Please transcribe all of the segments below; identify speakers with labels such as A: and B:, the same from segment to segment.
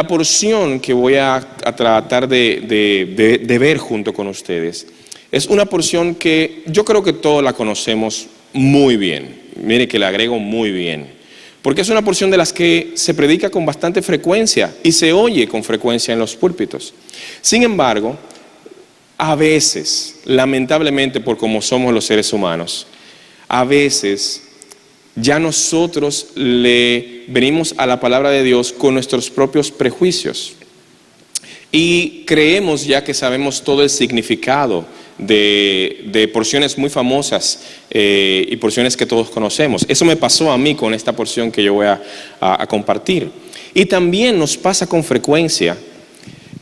A: porción que voy a tratar de ver junto con ustedes es una porción que yo creo que todos la conocemos muy bien. Mire que le agrego muy bien. Porque es una porción de las que se predica con bastante frecuencia y se oye con frecuencia en los púlpitos. Sin embargo, a veces, lamentablemente por cómo somos los seres humanos, a veces ya nosotros le venimos a la palabra de Dios con nuestros propios prejuicios. Y creemos ya que sabemos todo el significado de porciones muy famosas y porciones que todos conocemos. Eso me pasó a mí con esta porción que yo voy a compartir. Y también nos pasa con frecuencia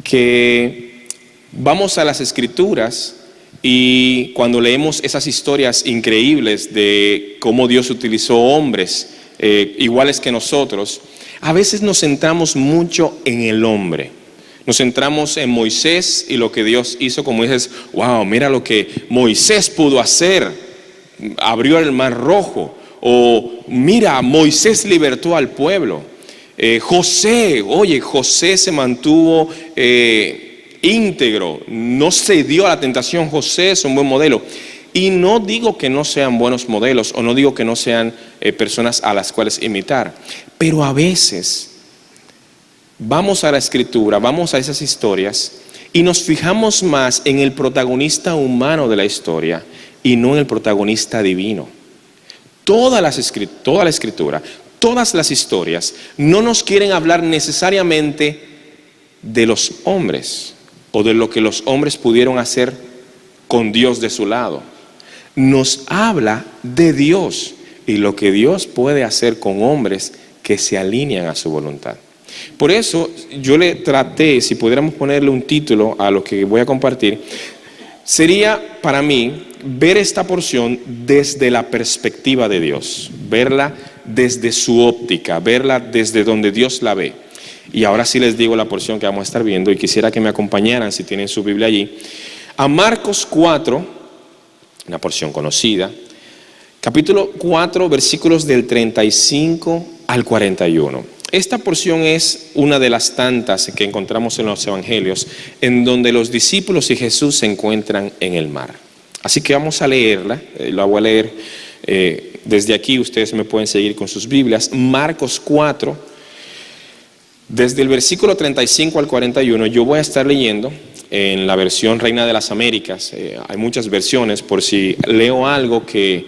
A: que vamos a las Escrituras y cuando leemos esas historias increíbles de cómo Dios utilizó hombres iguales que nosotros, a veces nos centramos mucho en el hombre. Nos centramos en Moisés y lo que Dios hizo con Moisés. Wow, mira lo que Moisés pudo hacer. Abrió el mar rojo. O mira, Moisés libertó al pueblo. José se mantuvo íntegro. No cedió a la tentación. José es un buen modelo. Y no digo que no sean buenos modelos o no digo que no sean personas a las cuales imitar. Pero a veces vamos a la Escritura, vamos a esas historias y nos fijamos más en el protagonista humano de la historia y no en el protagonista divino. Toda la Escritura, todas las historias no nos quieren hablar necesariamente de los hombres o de lo que los hombres pudieron hacer con Dios de su lado. Nos habla de Dios y lo que Dios puede hacer con hombres que se alinean a su voluntad. Por eso yo le traté, si pudiéramos ponerle un título a lo que voy a compartir, sería para mí ver esta porción desde la perspectiva de Dios, verla desde su óptica, verla desde donde Dios la ve. Y ahora sí les digo la porción que vamos a estar viendo y quisiera que me acompañaran si tienen su Biblia allí, a Marcos 4, una porción conocida, capítulo 4, versículos del 35 al 41. Esta porción es una de las tantas que encontramos en los evangelios en donde los discípulos y Jesús se encuentran en el mar. Así que vamos a leerla, la voy a leer desde aquí, ustedes me pueden seguir con sus Biblias. Marcos 4, desde el versículo 35 al 41, yo voy a estar leyendo en la versión Reina de las Américas. Hay muchas versiones, por si leo algo que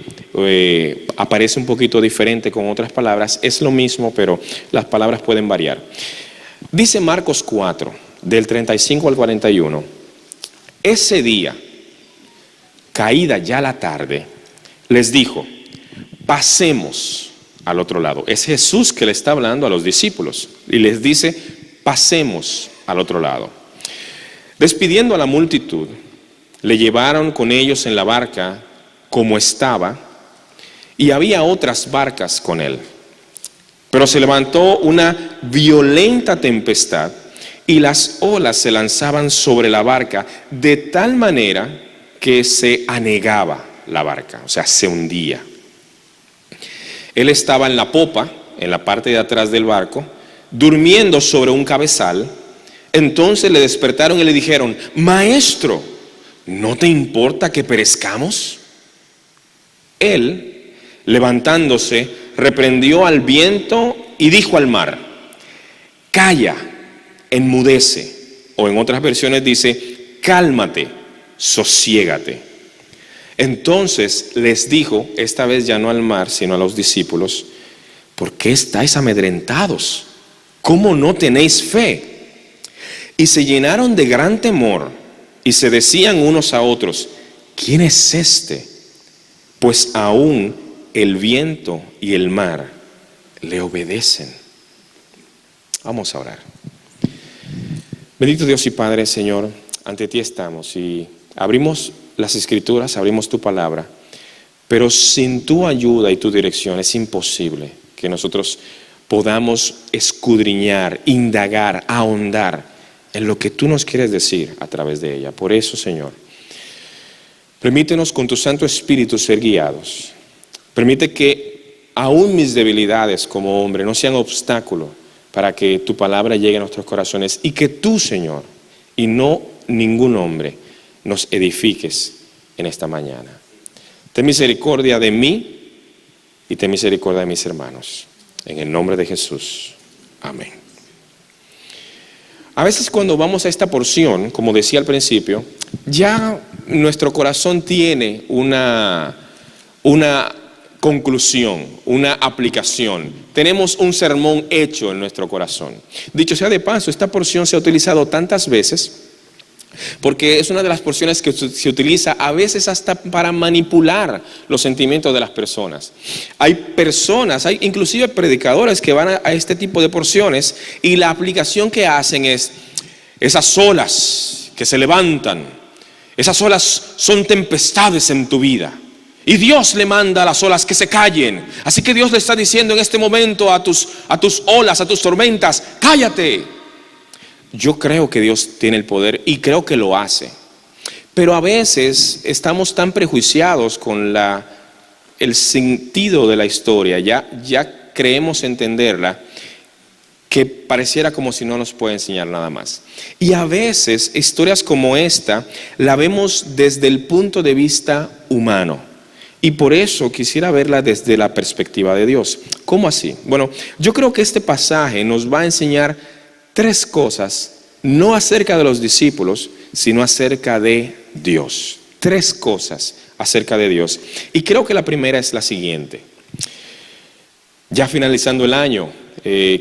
A: aparece un poquito diferente con otras palabras, es lo mismo, pero las palabras pueden variar. Dice Marcos 4, del 35 al 41, ese día, caída ya la tarde, les dijo, pasemos al otro lado. Es Jesús que le está hablando a los discípulos y les dice, pasemos al otro lado. Despidiendo a la multitud, le llevaron con ellos en la barca como estaba, y había otras barcas con él. Pero se levantó una violenta tempestad, y las olas se lanzaban sobre la barca de tal manera que se anegaba la barca, o sea, se hundía. Él estaba en la popa, en la parte de atrás del barco, durmiendo sobre un cabezal. Entonces le despertaron y le dijeron, Maestro, ¿no te importa que perezcamos? Él, levantándose, reprendió al viento y dijo al mar, calla, enmudece. O en otras versiones dice, cálmate, sosiégate. Entonces les dijo, esta vez ya no al mar, sino a los discípulos, ¿por qué estáis amedrentados? ¿Cómo no tenéis fe? Y se llenaron de gran temor y se decían unos a otros, ¿quién es este? Pues aún el viento y el mar le obedecen. Vamos a orar. Bendito Dios y Padre, Señor, ante ti estamos y abrimos las Escrituras, abrimos tu palabra, pero sin tu ayuda y tu dirección es imposible que nosotros podamos escudriñar, indagar, ahondar en lo que tú nos quieres decir a través de ella. Por eso, Señor, permítenos con tu Santo Espíritu ser guiados. Permite que aún mis debilidades como hombre no sean obstáculo para que tu palabra llegue a nuestros corazones y que tú, Señor, y no ningún hombre, nos edifiques en esta mañana. Ten misericordia de mí y ten misericordia de mis hermanos. En el nombre de Jesús. Amén. A veces cuando vamos a esta porción, como decía al principio, ya nuestro corazón tiene una conclusión, una aplicación. Tenemos un sermón hecho en nuestro corazón. Dicho sea de paso, esta porción se ha utilizado tantas veces porque es una de las porciones que se utiliza a veces hasta para manipular los sentimientos de las personas. Hay personas, hay inclusive predicadores que van a este tipo de porciones y la aplicación que hacen es esas olas que se levantan. Esas olas son tempestades en tu vida. Y Dios le manda a las olas que se callen. Así que Dios le está diciendo en este momento a tus olas, a tus tormentas, cállate. Yo creo que Dios tiene el poder y creo que lo hace. Pero a veces estamos tan prejuiciados con el sentido de la historia, ya creemos entenderla, que pareciera como si no nos puede enseñar nada más. Y a veces historias como esta la vemos desde el punto de vista humano. Y por eso quisiera verla desde la perspectiva de Dios. ¿Cómo así? Bueno, yo creo que este pasaje nos va a enseñar tres cosas, no acerca de los discípulos, sino acerca de Dios. Tres cosas acerca de Dios. Y creo que la primera es la siguiente. Ya finalizando el año,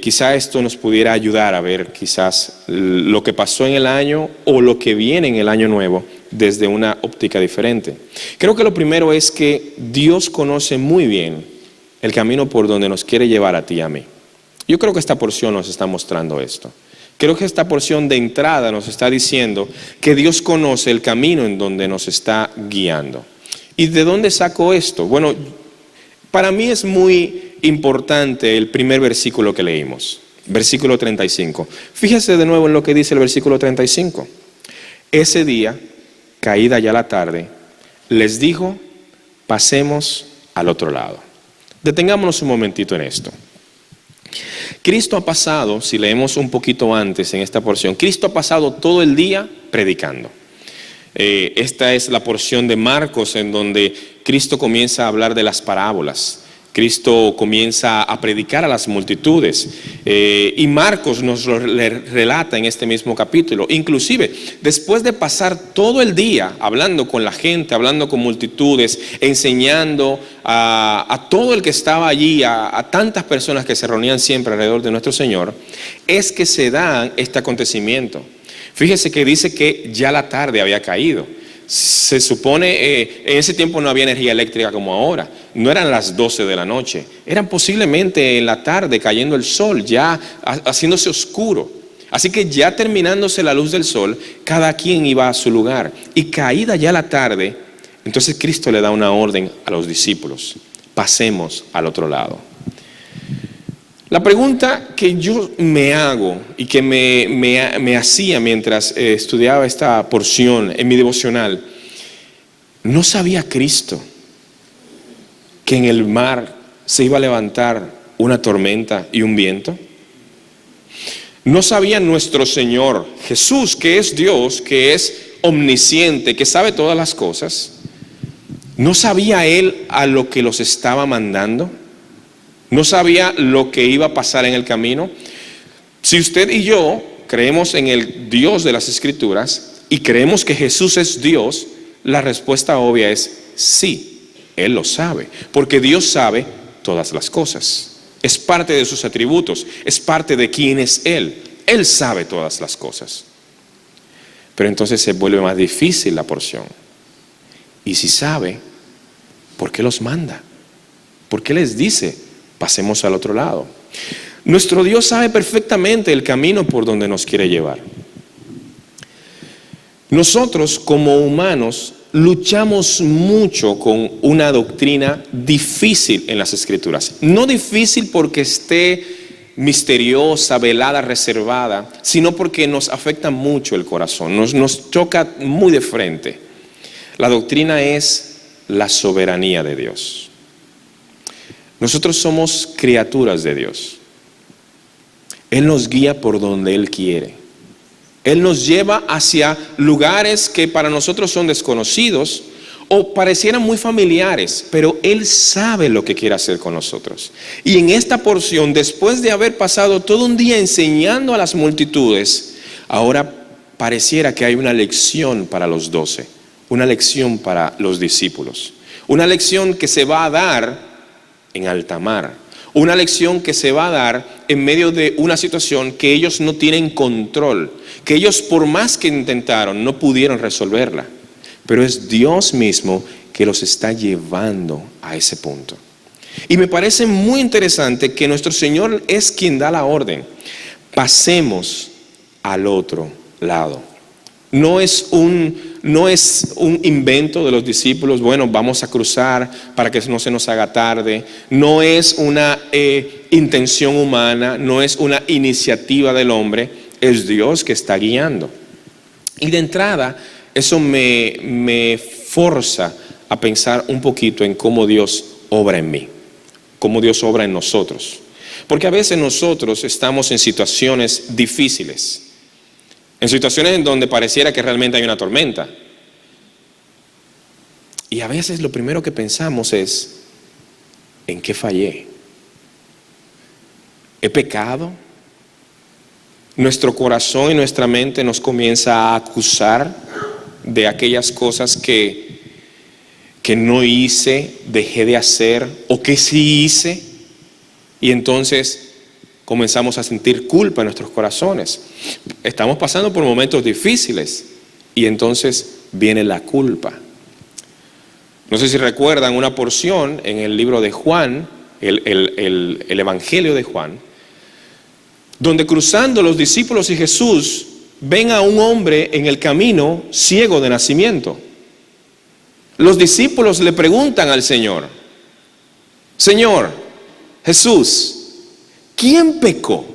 A: quizá esto nos pudiera ayudar a ver quizás lo que pasó en el año o lo que viene en el año nuevo desde una óptica diferente. Creo que lo primero es que Dios conoce muy bien el camino por donde nos quiere llevar a ti y a mí. Yo creo que esta porción nos está mostrando esto. Creo que esta porción de entrada nos está diciendo que Dios conoce el camino en donde nos está guiando. ¿Y de dónde saco esto? Bueno, para mí es muy importante el primer versículo que leímos, versículo 35. Fíjese de nuevo en lo que dice el versículo 35. Ese día, caída ya la tarde, les dijo, pasemos al otro lado. Detengámonos un momentito en esto. Cristo ha pasado, si leemos un poquito antes en esta porción, Cristo ha pasado todo el día predicando. Esta es la porción de Marcos en donde Cristo comienza a hablar de las parábolas. Cristo comienza a predicar a las multitudes y Marcos nos lo relata en este mismo capítulo. Inclusive, después de pasar todo el día hablando con la gente, hablando con multitudes, enseñando a todo el que estaba allí, a tantas personas que se reunían siempre alrededor de nuestro Señor, es que se da este acontecimiento. Fíjese que dice que ya la tarde había caído. Se supone, en ese tiempo no había energía eléctrica como ahora, no eran las 12 de la noche, eran posiblemente en la tarde cayendo el sol, ya haciéndose oscuro. Así que ya terminándose la luz del sol, cada quien iba a su lugar. Y caída ya la tarde, entonces Cristo le da una orden a los discípulos, pasemos al otro lado. La pregunta que yo me hago y que me hacía mientras estudiaba esta porción en mi devocional, ¿no sabía Cristo que en el mar se iba a levantar una tormenta y un viento? ¿No sabía nuestro Señor Jesús, que es Dios, que es omnisciente, que sabe todas las cosas? ¿No sabía Él a lo que los estaba mandando? ¿No sabía lo que iba a pasar en el camino? Si usted y yo creemos en el Dios de las Escrituras y creemos que Jesús es Dios, la respuesta obvia es sí, Él lo sabe, porque Dios sabe todas las cosas. Es parte de sus atributos, es parte de quién es Él. Él sabe todas las cosas. Pero entonces se vuelve más difícil la porción. Y si sabe, ¿por qué los manda? ¿Por qué les dice? Pasemos al otro lado. Nuestro Dios sabe perfectamente el camino por donde nos quiere llevar. Nosotros como humanos luchamos mucho con una doctrina difícil en las Escrituras. No difícil porque esté misteriosa, velada, reservada, sino porque nos afecta mucho el corazón, nos choca muy de frente. La doctrina es la soberanía de Dios. Nosotros somos criaturas de Dios. Él nos guía por donde Él quiere. Él nos lleva hacia lugares que para nosotros son desconocidos o parecieran muy familiares, pero Él sabe lo que quiere hacer con nosotros. Y en esta porción, después de haber pasado todo un día enseñando a las multitudes, ahora pareciera que hay una lección para los 12, una lección para los discípulos, una lección que se va a dar en alta mar, una lección que se va a dar en medio de una situación que ellos no tienen control, que ellos por más que intentaron no pudieron resolverla, pero es Dios mismo que los está llevando a ese punto. Y me parece muy interesante que nuestro Señor es quien da la orden: pasemos al otro lado. No es un invento de los discípulos, bueno, vamos a cruzar para que no se nos haga tarde. No es una intención humana, no es una iniciativa del hombre, es Dios que está guiando. Y de entrada, eso me forza a pensar un poquito en cómo Dios obra en mí, cómo Dios obra en nosotros. Porque a veces nosotros estamos en situaciones difíciles, en situaciones en donde pareciera que realmente hay una tormenta. Y a veces lo primero que pensamos es: ¿en qué fallé? ¿He pecado? Nuestro corazón y nuestra mente nos comienza a acusar de aquellas cosas que no hice, dejé de hacer, o que sí hice. Y entonces comenzamos a sentir culpa en nuestros corazones. Estamos pasando por momentos difíciles y entonces viene la culpa. No sé si recuerdan una porción en el libro de Juan, el Evangelio de Juan, donde cruzando los discípulos y Jesús ven a un hombre en el camino ciego de nacimiento. Los discípulos le preguntan al Señor: Señor, Jesús, ¿quién pecó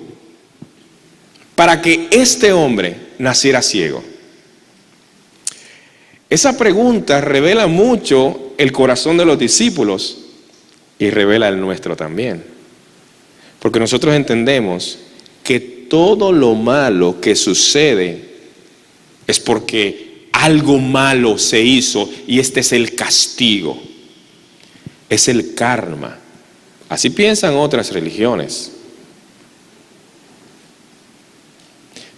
A: para que este hombre naciera ciego? Esa pregunta revela mucho el corazón de los discípulos y revela el nuestro también. Porque nosotros entendemos que todo lo malo que sucede es porque algo malo se hizo y este es el castigo, es el karma. Así piensan otras religiones.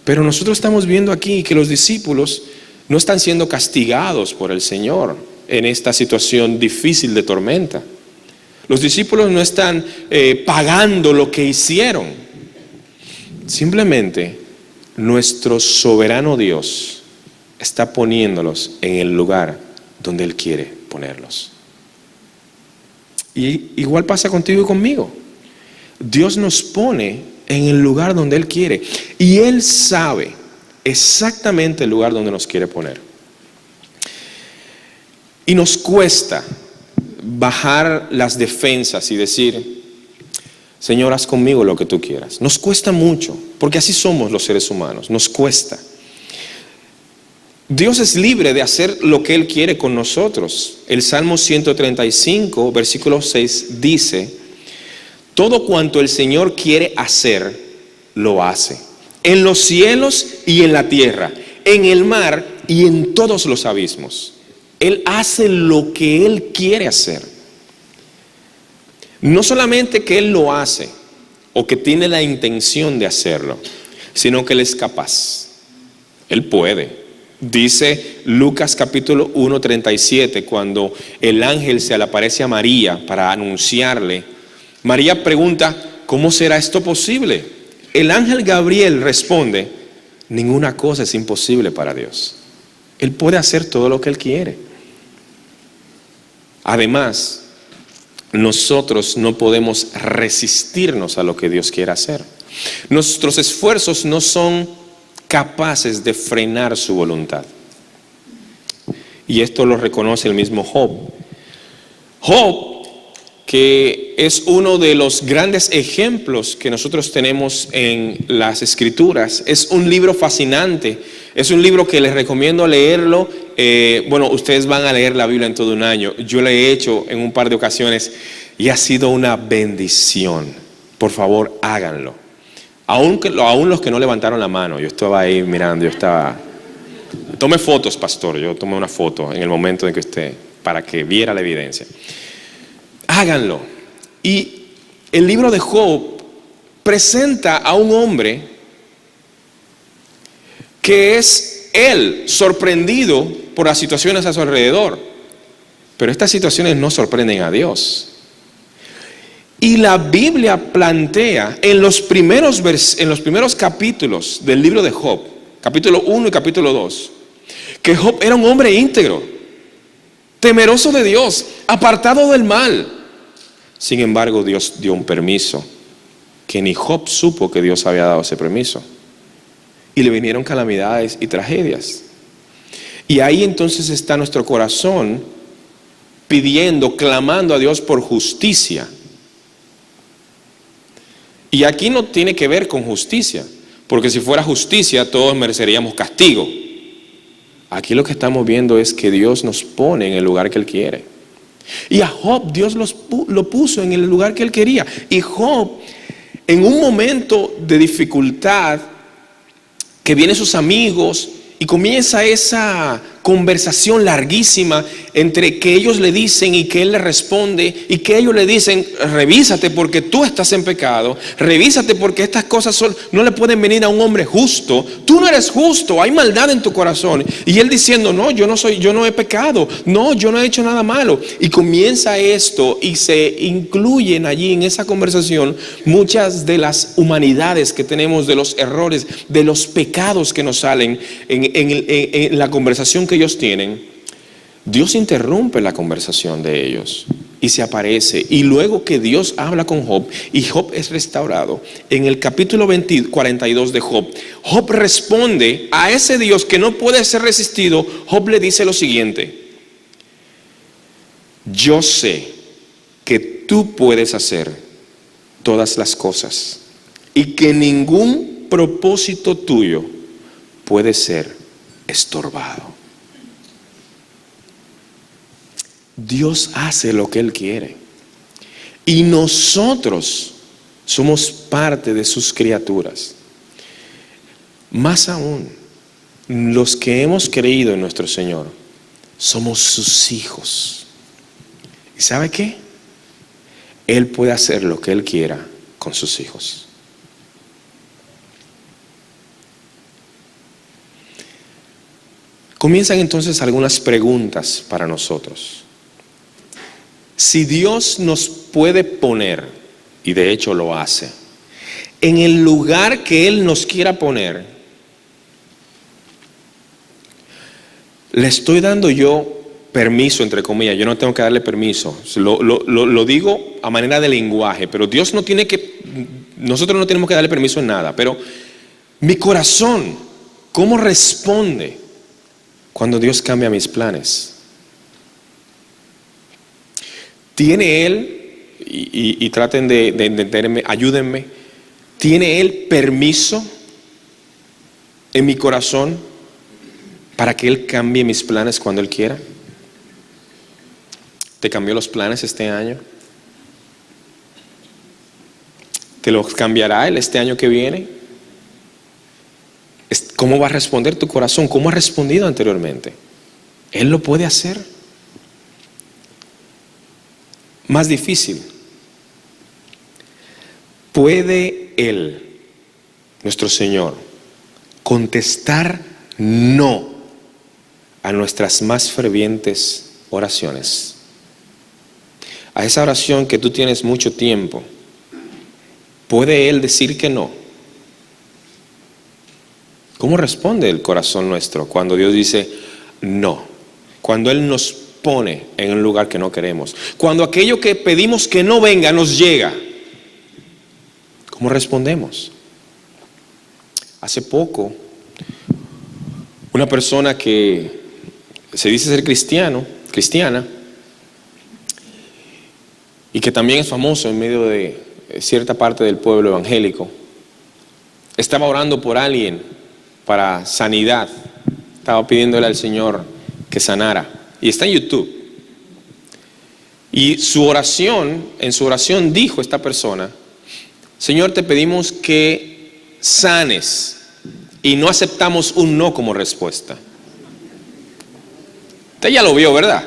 A: Pero nosotros estamos viendo aquí que los discípulos no están siendo castigados por el Señor en esta situación difícil de tormenta. Los discípulos no están pagando lo que hicieron. Simplemente nuestro soberano Dios está poniéndolos en el lugar donde Él quiere ponerlos. Y igual pasa contigo y conmigo. Dios nos pone en el lugar donde Él quiere. Y Él sabe exactamente el lugar donde nos quiere poner. Y nos cuesta bajar las defensas y decir: Señor, haz conmigo lo que tú quieras. Nos cuesta mucho, porque así somos los seres humanos, nos cuesta. Dios es libre de hacer lo que Él quiere con nosotros. El Salmo 135, versículo 6 dice: todo cuanto el Señor quiere hacer, lo hace. En los cielos y en la tierra, en el mar y en todos los abismos. Él hace lo que Él quiere hacer. No solamente que Él lo hace o que tiene la intención de hacerlo, sino que Él es capaz. Él puede. Dice Lucas capítulo 1:37, cuando el ángel se le aparece a María para anunciarle, María pregunta: ¿cómo será esto posible? El ángel Gabriel responde: ninguna cosa es imposible para Dios. Él puede hacer todo lo que Él quiere. Además, nosotros no podemos resistirnos a lo que Dios quiere hacer. Nuestros esfuerzos no son capaces de frenar su voluntad. Y esto lo reconoce el mismo Job. Job, que es uno de los grandes ejemplos que nosotros tenemos en las Escrituras, es un libro fascinante, es un libro que les recomiendo leerlo. Bueno, ustedes van a leer la Biblia en todo un año. Yo lo he hecho en un par de ocasiones y ha sido una bendición. Por favor, háganlo. Aún los que no levantaron la mano. Yo estaba ahí mirando, Tome fotos, pastor. Yo tomé una foto en el momento en que usted, para que viera la evidencia. Háganlo. Y el libro de Job presenta a un hombre que es él sorprendido por las situaciones a su alrededor. Pero estas situaciones no sorprenden a Dios. Y la Biblia plantea en los primeros capítulos del libro de Job, capítulo 1 y capítulo 2, que Job era un hombre íntegro, temeroso de Dios, apartado del mal. Sin embargo, Dios dio un permiso que ni Job supo que Dios había dado ese permiso. Y le vinieron calamidades y tragedias. Y ahí entonces está nuestro corazón pidiendo, clamando a Dios por justicia. Y aquí no tiene que ver con justicia, porque si fuera justicia todos mereceríamos castigo. Aquí lo que estamos viendo es que Dios nos pone en el lugar que Él quiere. Y a Job Dios lo puso en el lugar que Él quería. Y Job, en un momento de dificultad, que vienen sus amigos y comienza esa conversación larguísima entre que ellos le dicen y que él le responde, y que ellos le dicen: revísate porque tú estás en pecado, revísate porque estas cosas no le pueden venir a un hombre justo, tú no eres justo, hay maldad en tu corazón. Y él diciendo: no, yo no he pecado, no, yo no he hecho nada malo. Y comienza esto y se incluyen allí en esa conversación muchas de las humanidades que tenemos, de los errores, de los pecados que nos salen en la conversación que ellos tienen. Dios interrumpe la conversación de ellos y se aparece. Y luego que Dios habla con Job y Job es restaurado, en el capítulo 42 de Job, Job responde a ese Dios que no puede ser resistido. Job le dice lo siguiente: yo sé que tú puedes hacer todas las cosas y que ningún propósito tuyo puede ser estorbado. Dios hace lo que Él quiere y nosotros somos parte de sus criaturas. Más aún, los que hemos creído en nuestro Señor somos sus hijos. ¿Y sabe qué? Él puede hacer lo que Él quiera con sus hijos. Comienzan entonces algunas preguntas para nosotros. Si Dios nos puede poner, y de hecho lo hace, en el lugar que Él nos quiera poner, le estoy dando yo permiso, entre comillas. Yo no tengo que darle permiso, lo digo a manera de lenguaje, pero nosotros no tenemos que darle permiso en nada. Pero mi corazón, ¿cómo responde cuando Dios cambia mis planes? ¿Tiene Él, y traten de entenderme, ayúdenme, ¿tiene Él permiso en mi corazón para que Él cambie mis planes cuando Él quiera? ¿Te cambió los planes este año? ¿Te los cambiará Él este año que viene? ¿Cómo va a responder tu corazón? ¿Cómo ha respondido anteriormente? Él lo puede hacer. Más difícil, ¿puede Él, nuestro Señor, contestar no a nuestras más fervientes oraciones? A esa oración que tú tienes mucho tiempo, ¿puede Él decir que no? ¿Cómo responde el corazón nuestro cuando Dios dice no? Cuando Él nos pone en un lugar que no queremos, cuando aquello que pedimos que no venga nos llega, ¿cómo respondemos? Hace poco, una persona que se dice ser cristiana, y que también es famoso en medio de cierta parte del pueblo evangélico, estaba orando por alguien para sanidad, estaba pidiéndole al Señor que sanara. Y está en YouTube. Y en su oración dijo esta persona: Señor, te pedimos que sanes y no aceptamos un no como respuesta? Usted ya lo vio, ¿verdad?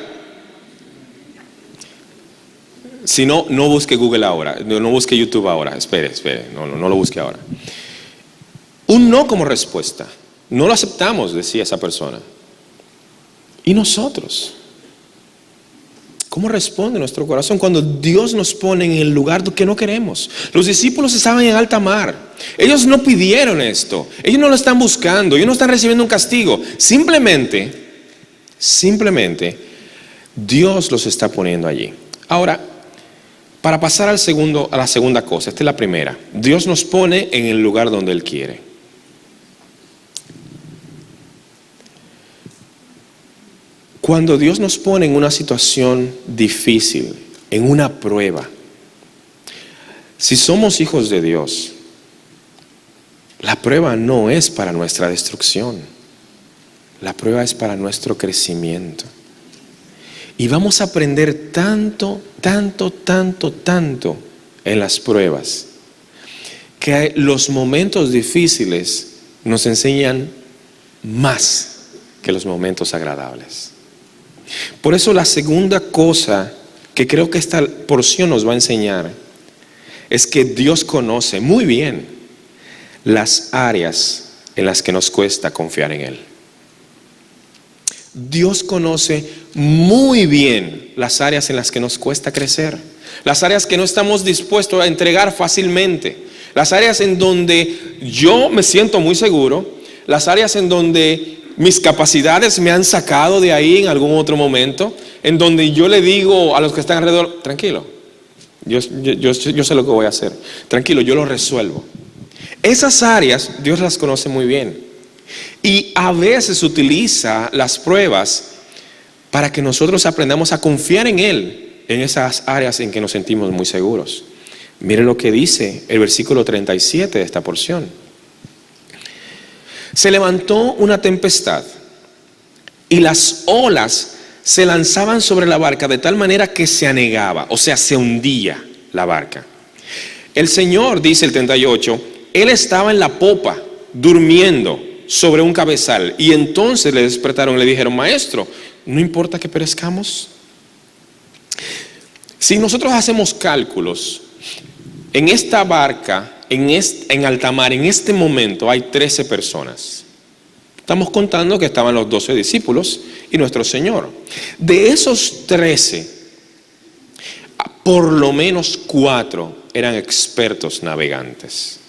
A: Si no, no busque Google ahora, no busque YouTube ahora, espere, no lo busque ahora. Un no como respuesta, no lo aceptamos, decía esa persona. ¿Y nosotros? ¿Cómo responde nuestro corazón cuando Dios nos pone en el lugar que no queremos? Los discípulos estaban en alta mar. Ellos no pidieron esto. Ellos no lo están buscando. Ellos no están recibiendo un castigo. Simplemente, Dios los está poniendo allí. Ahora, para pasar a la segunda cosa, esta es la primera. Dios nos pone en el lugar donde Él quiere. Cuando Dios nos pone en una situación difícil, en una prueba, si somos hijos de Dios, la prueba no es para nuestra destrucción, la prueba es para nuestro crecimiento. Y vamos a aprender tanto en las pruebas, que los momentos difíciles nos enseñan más que los momentos agradables. Por eso la segunda cosa que creo que esta porción nos va a enseñar es que Dios conoce muy bien las áreas en las que nos cuesta confiar en Él. Dios conoce muy bien las áreas en las que nos cuesta crecer, las áreas que no estamos dispuestos a entregar fácilmente, las áreas en donde yo me siento muy seguro, las áreas en donde mis capacidades me han sacado de ahí en algún otro momento, en donde yo le digo a los que están alrededor, tranquilo, yo sé lo que voy a hacer, tranquilo, yo lo resuelvo. Esas áreas Dios las conoce muy bien y a veces utiliza las pruebas para que nosotros aprendamos a confiar en Él en esas áreas en que nos sentimos muy seguros. Miren lo que dice el versículo 37 de esta porción. Se levantó una tempestad y las olas se lanzaban sobre la barca de tal manera que se anegaba, o sea, se hundía la barca. El Señor, dice el 38, Él estaba en la popa, durmiendo sobre un cabezal. Y entonces le despertaron y le dijeron, Maestro, ¿no importa que perezcamos? Si nosotros hacemos cálculos, en esta barca, en alta mar, en este momento hay 13 personas. Estamos contando que estaban los 12 discípulos y nuestro Señor. De esos 13, por lo menos 4 eran expertos navegantes.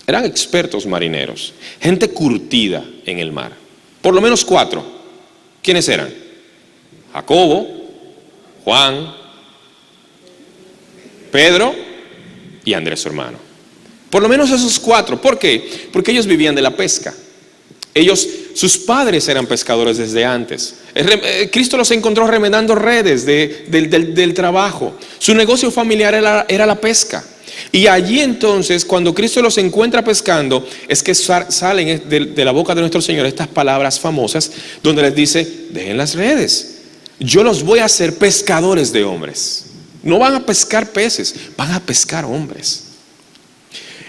A: Eran expertos marineros, gente curtida en el mar. Por lo menos 4. ¿Quiénes eran? Jacobo, Juan, Pedro y Andrés, su hermano. Por lo menos esos 4. ¿Por qué? Porque ellos vivían de la pesca. Sus padres eran pescadores desde antes. Cristo los encontró remendando redes del trabajo. Su negocio familiar era la pesca. Y allí entonces, cuando Cristo los encuentra pescando, es que salen de la boca de nuestro Señor estas palabras famosas, donde les dice, dejen las redes. Yo los voy a hacer pescadores de hombres. No van a pescar peces, van a pescar hombres.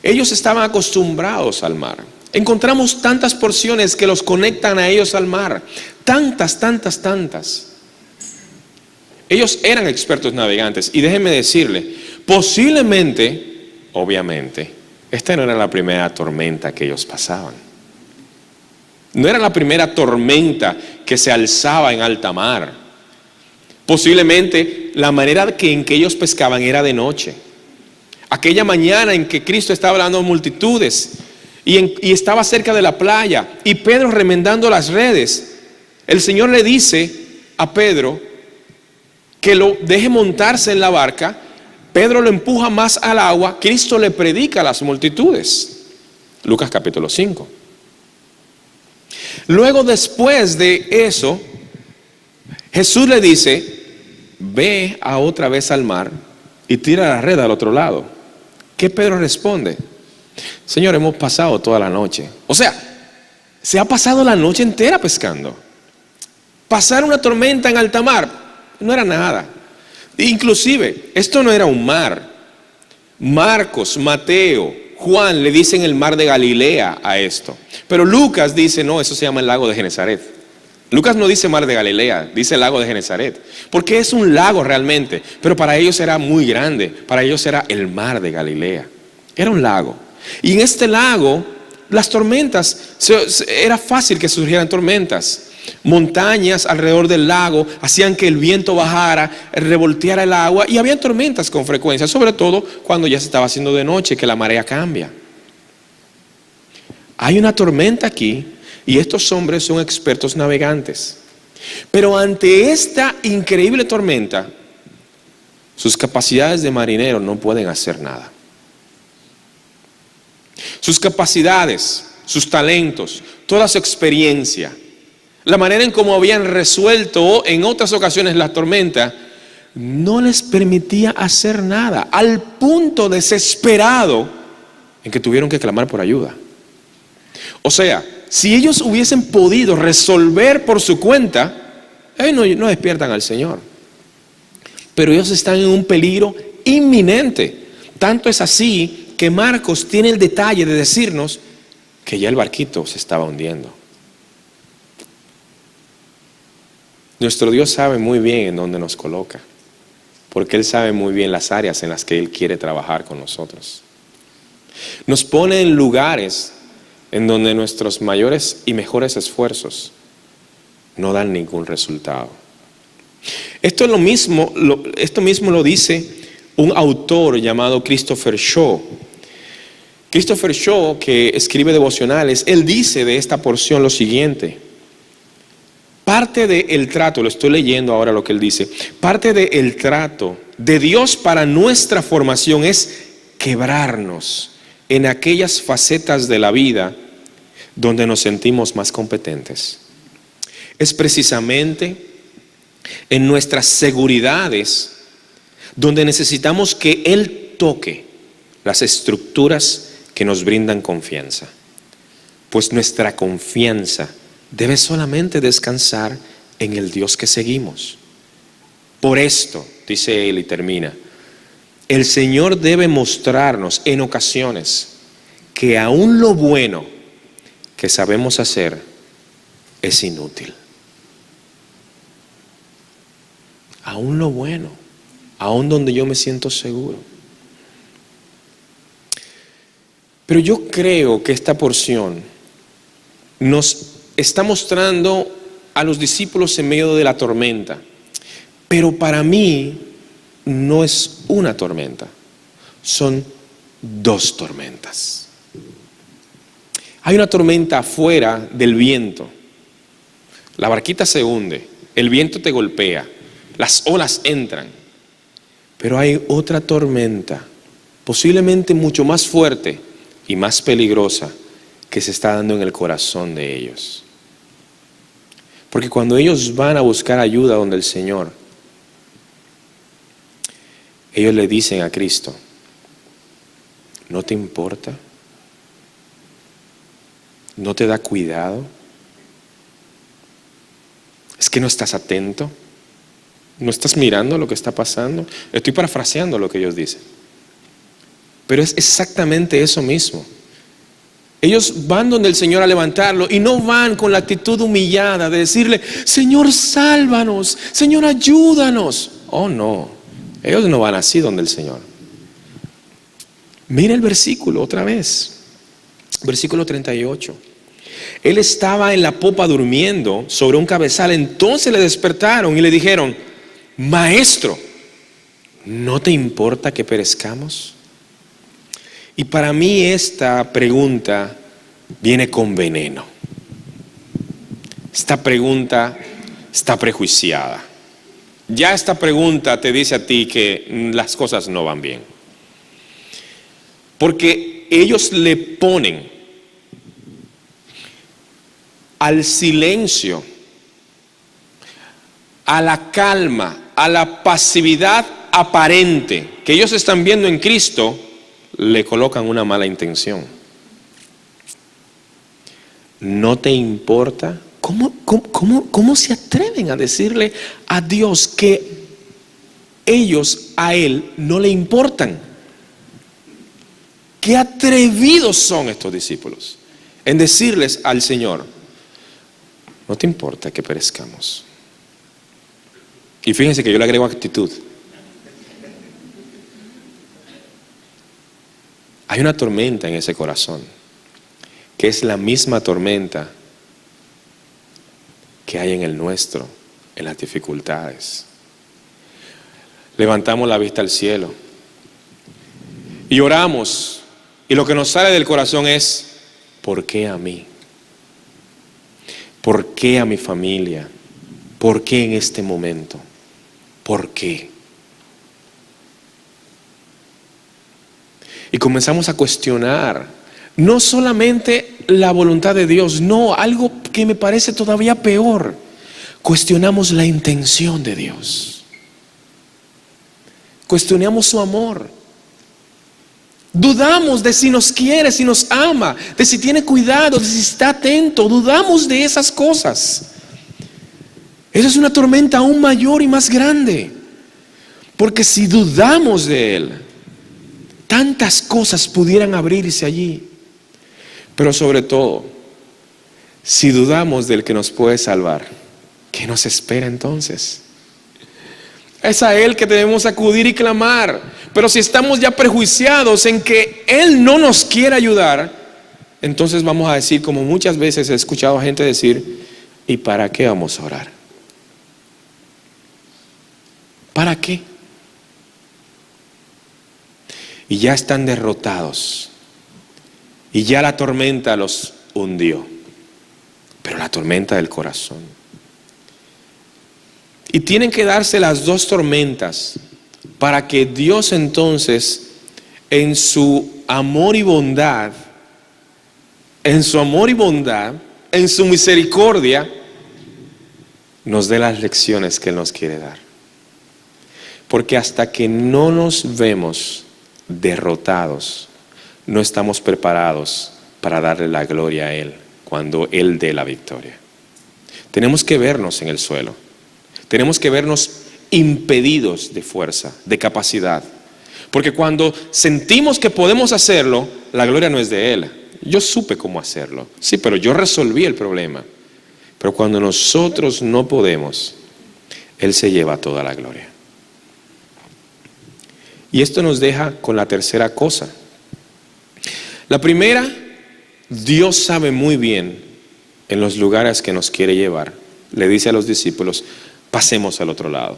A: Ellos estaban acostumbrados al mar. Encontramos tantas porciones que los conectan a ellos al mar. Tantas. Ellos eran expertos navegantes. Y déjenme decirle, posiblemente, obviamente, esta no era la primera tormenta que ellos pasaban. No era la primera tormenta que se alzaba en alta mar. Posiblemente la manera en que ellos pescaban era de noche. Aquella mañana en que Cristo estaba hablando a multitudes y estaba cerca de la playa y Pedro remendando las redes, el Señor le dice a Pedro que lo deje montarse en la barca. Pedro lo empuja más al agua. Cristo le predica a las multitudes. Lucas capítulo 5. Luego, después de eso, Jesús le dice, ve a otra vez al mar y tira la red al otro lado. ¿Qué Pedro responde? Señor, hemos pasado toda la noche. O sea, se ha pasado la noche entera pescando. Pasar una tormenta en alta mar no era nada. Inclusive, esto no era un mar. Marcos, Mateo, Juan le dicen el mar de Galilea a esto. Pero Lucas dice, no, eso se llama el lago de Genesaret. Lucas no dice mar de Galilea, dice el lago de Genesaret. Porque es un lago realmente, pero para ellos era muy grande. Para ellos era el mar de Galilea. Era un lago. Y en este lago, las tormentas, era fácil que surgieran tormentas. Montañas alrededor del lago hacían que el viento bajara, revolteara el agua, y había tormentas con frecuencia, sobre todo cuando ya se estaba haciendo de noche, que la marea cambia. Hay una tormenta aquí y estos hombres son expertos navegantes. Pero ante esta increíble tormenta, sus capacidades de marinero no pueden hacer nada. Sus capacidades, sus talentos, toda su experiencia, la manera en cómo habían resuelto en otras ocasiones la tormenta, no les permitía hacer nada, al punto desesperado en que tuvieron que clamar por ayuda. O sea, si ellos hubiesen podido resolver por su cuenta, ellos no despiertan al Señor. Pero ellos están en un peligro inminente. Tanto es así que Marcos tiene el detalle de decirnos que ya el barquito se estaba hundiendo. Nuestro Dios sabe muy bien en dónde nos coloca, porque Él sabe muy bien las áreas en las que Él quiere trabajar con nosotros. Nos pone en lugares en donde nuestros mayores y mejores esfuerzos no dan ningún resultado. Esto mismo lo dice un autor llamado Christopher Shaw. Christopher Shaw, que escribe devocionales, él dice de esta porción lo siguiente: parte del trato, lo estoy leyendo ahora lo que él dice, parte del trato de Dios para nuestra formación es quebrarnos en aquellas facetas de la vida donde nos sentimos más competentes. Es precisamente en nuestras seguridades donde necesitamos que Él toque las estructuras que nos brindan confianza. Pues nuestra confianza debe solamente descansar en el Dios que seguimos. Por esto, dice él y termina, el Señor debe mostrarnos en ocasiones que aún lo bueno que sabemos hacer es inútil. Aún lo bueno, aún donde yo me siento seguro. Pero yo creo que esta porción nos está mostrando a los discípulos en medio de la tormenta. Pero para mí no es una tormenta, son dos tormentas. Hay una tormenta afuera del viento. La barquita se hunde, el viento te golpea, las olas entran. Pero hay otra tormenta, posiblemente mucho más fuerte y más peligrosa, que se está dando en el corazón de ellos. Porque cuando ellos van a buscar ayuda donde el Señor, ellos le dicen a Cristo: ¿no te importa? ¿No te da cuidado? ¿Es que no estás atento? ¿No estás mirando lo que está pasando? Estoy parafraseando lo que ellos dicen. Pero es exactamente eso mismo. Ellos van donde el Señor a levantarlo y no van con la actitud humillada de decirle: Señor, sálvanos, Señor, ayúdanos. Oh, no, ellos no van así donde el Señor. Mira el versículo otra vez, versículo 38. Él estaba en la popa durmiendo sobre un cabezal. Entonces le despertaron y le dijeron: Maestro, ¿no te importa que perezcamos? Y para mí esta pregunta viene con veneno. Esta pregunta está prejuiciada. Ya esta pregunta te dice a ti que las cosas no van bien. Porque ellos le ponen al silencio, a la calma, a la pasividad aparente que ellos están viendo en Cristo, le colocan una mala intención. ¿No te importa? ¿Cómo se atreven a decirle a Dios que ellos a Él no le importan? qué atrevidos son estos discípulos en decirles al Señor, no te importa que perezcamos. Y fíjense que yo le agrego actitud. Hay una tormenta en ese corazón, que es la misma tormenta que hay en el nuestro, en las dificultades. Levantamos la vista al cielo y oramos, y lo que nos sale del corazón es, ¿por qué a mí? ¿Por qué a mi familia? ¿Por qué en este momento? ¿Por qué? Y comenzamos a cuestionar, no solamente la voluntad de Dios, no, algo que me parece todavía peor. Cuestionamos la intención de Dios. Cuestionamos su amor. Dudamos de si nos quiere, si nos ama, de si tiene cuidado, de si está atento. Dudamos de esas cosas. Esa es una tormenta aún mayor y más grande. Porque si dudamos de Él, tantas cosas pudieran abrirse allí. Pero sobre todo, si dudamos del que nos puede salvar, ¿qué nos espera entonces? Es a Él que debemos acudir y clamar. Pero si estamos ya prejuiciados en que Él no nos quiere ayudar, entonces vamos a decir, como muchas veces he escuchado a gente decir, ¿y para qué vamos a orar? ¿Para qué? Y ya están derrotados. Y ya la tormenta los hundió. Pero la tormenta del corazón. Y tienen que darse las dos tormentas para que Dios entonces, en su amor y bondad, en su misericordia, nos dé las lecciones que Él nos quiere dar. Porque hasta que no nos vemos derrotados, no estamos preparados para darle la gloria a Él cuando Él dé la victoria. Tenemos que vernos en el suelo. Tenemos que vernos impedidos de fuerza, de capacidad. Porque cuando sentimos que podemos hacerlo, la gloria no es de Él. Yo supe cómo hacerlo. Sí, pero yo resolví el problema. Pero cuando nosotros no podemos, Él se lleva toda la gloria. Y esto nos deja con la tercera cosa. La primera, Dios sabe muy bien en los lugares que nos quiere llevar. Le dice a los discípulos, pasemos al otro lado.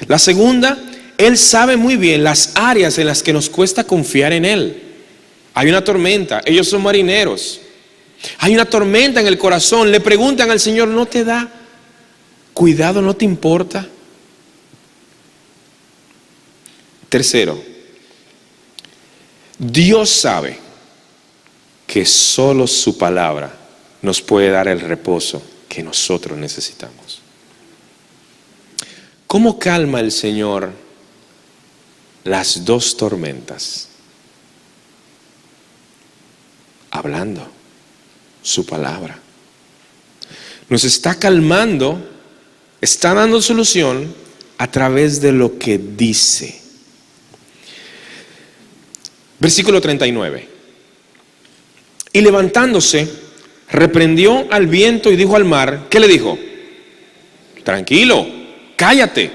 A: La segunda, Él sabe muy bien las áreas en las que nos cuesta confiar en Él. Hay una tormenta, ellos son marineros. Hay una tormenta en el corazón, le preguntan al Señor, ¿no te da cuidado, no te importa? Tercero, Dios sabe que solo su palabra nos puede dar el reposo que nosotros necesitamos. ¿Cómo calma el Señor las dos tormentas? Hablando su palabra. Nos está calmando, está dando solución a través de lo que dice. Versículo 39. Y levantándose, reprendió al viento y dijo al mar, ¿qué le dijo? Tranquilo, cállate.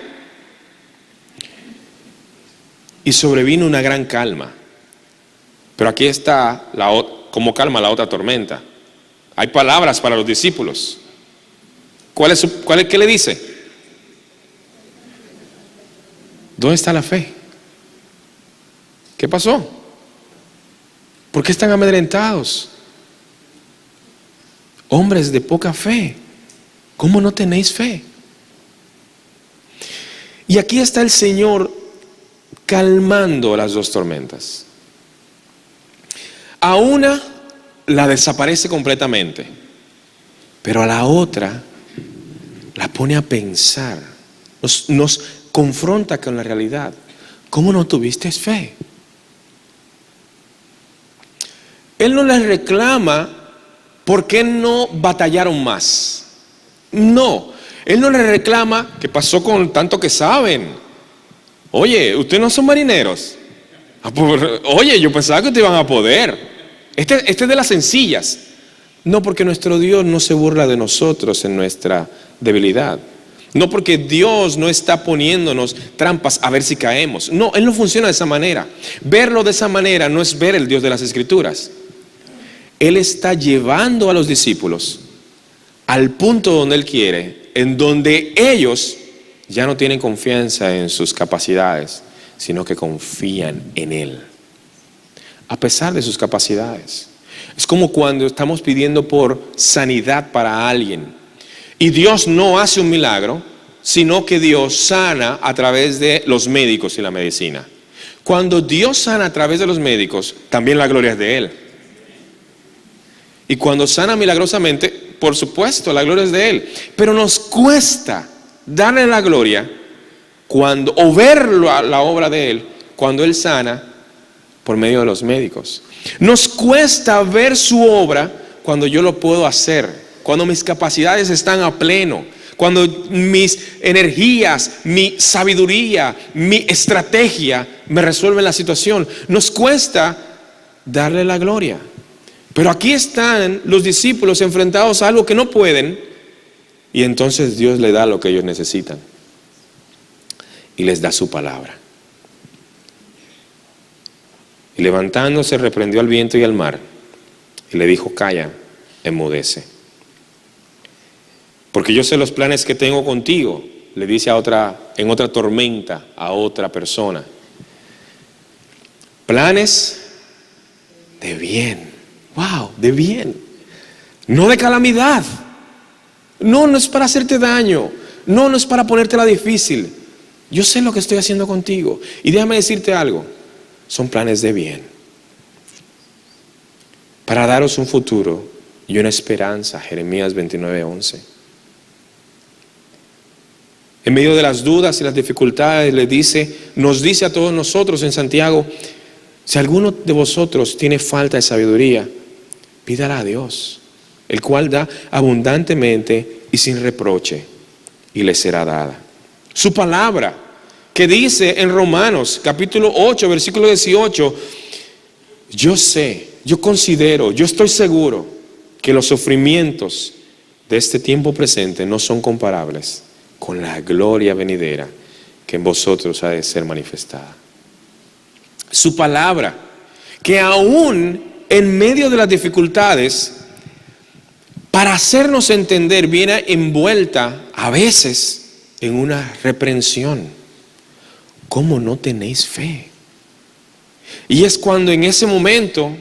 A: Y sobrevino una gran calma. Pero aquí está cómo calma la otra tormenta. Hay palabras para los discípulos. ¿Qué le dice? ¿Dónde está la fe? ¿Qué pasó? ¿Por qué están amedrentados? Hombres de poca fe, ¿cómo no tenéis fe? Y aquí está el Señor calmando las dos tormentas. A una la desaparece completamente, pero a la otra la pone a pensar, nos confronta con la realidad. ¿Cómo no tuviste fe? Él no les reclama por qué no batallaron más. No, Él no les reclama qué pasó con tanto que saben. Oye, ¿ustedes no son marineros? Oye, yo pensaba que te iban a poder. Este es de las sencillas. No, porque nuestro Dios no se burla de nosotros en nuestra debilidad. No, porque Dios no está poniéndonos trampas a ver si caemos. No, Él no funciona de esa manera. Verlo de esa manera no es ver el Dios de las Escrituras. Él está llevando a los discípulos al punto donde Él quiere, en donde ellos ya no tienen confianza en sus capacidades, sino que confían en Él, a pesar de sus capacidades. Es como cuando estamos pidiendo por sanidad para alguien y Dios no hace un milagro, sino que Dios sana a través de los médicos y la medicina. Cuando Dios sana a través de los médicos, también la gloria es de Él. Y cuando sana milagrosamente, por supuesto, la gloria es de Él. Pero nos cuesta darle la gloria o ver la obra de Él cuando Él sana por medio de los médicos. Nos cuesta ver su obra cuando yo lo puedo hacer, cuando mis capacidades están a pleno, cuando mis energías, mi sabiduría, mi estrategia me resuelven la situación. Nos cuesta darle la gloria. Pero aquí están los discípulos enfrentados a algo que no pueden, y entonces Dios les da lo que ellos necesitan y les da su palabra. Y levantándose reprendió al viento y al mar y le dijo: calla, enmudece, porque yo sé los planes que tengo contigo. Le dice en otra tormenta a otra persona: planes de bien. Wow, de bien, no de calamidad. No es para hacerte daño. No es para ponértela difícil. Yo sé lo que estoy haciendo contigo. Y déjame decirte algo: son planes de bien, para daros un futuro y una esperanza. Jeremías 29:11. En medio de las dudas y las dificultades nos dice a todos nosotros en Santiago: si alguno de vosotros tiene falta de sabiduría, pídala a Dios, el cual da abundantemente y sin reproche, y le será dada. Su palabra, que dice en Romanos capítulo 8, versículo 18: yo sé, yo considero, yo estoy seguro que los sufrimientos de este tiempo presente no son comparables con la gloria venidera que en vosotros ha de ser manifestada. Su palabra, que aún en medio de las dificultades, para hacernos entender, viene envuelta a veces en una reprensión. ¿Cómo no tenéis fe? Y es cuando en ese momento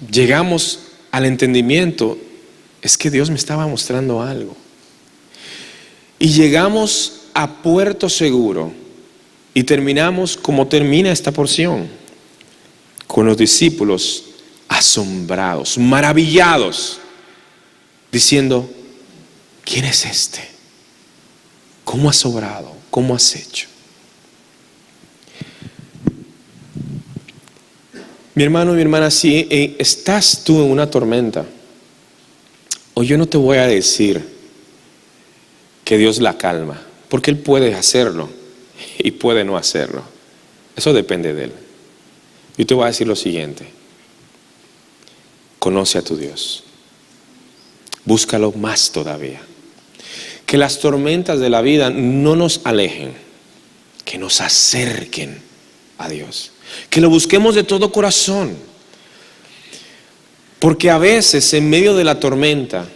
A: llegamos al entendimiento: es que Dios me estaba mostrando algo. Y llegamos a puerto seguro y terminamos como termina esta porción, con los discípulos asombrados, maravillados, diciendo: ¿quién es este? ¿Cómo has obrado? ¿Cómo has hecho? Mi hermano, mi hermana, si estás tú en una tormenta, o yo no te voy a decir que Dios la calma, porque Él puede hacerlo y puede no hacerlo. Eso depende de Él. Yo te voy a decir lo siguiente: conoce a tu Dios, búscalo más todavía. Que las tormentas de la vida no nos alejen, que nos acerquen a Dios, que lo busquemos de todo corazón, porque a veces en medio de la tormenta,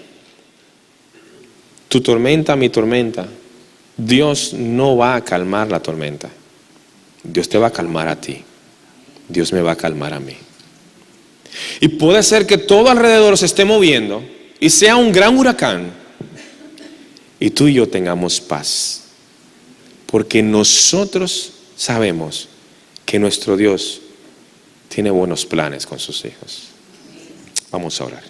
A: tu tormenta, mi tormenta, Dios no va a calmar la tormenta. Dios te va a calmar a ti. Dios me va a calmar a mí. Y puede ser que todo alrededor se esté moviendo y sea un gran huracán, y tú y yo tengamos paz, porque nosotros sabemos que nuestro Dios tiene buenos planes con sus hijos. Vamos a orar.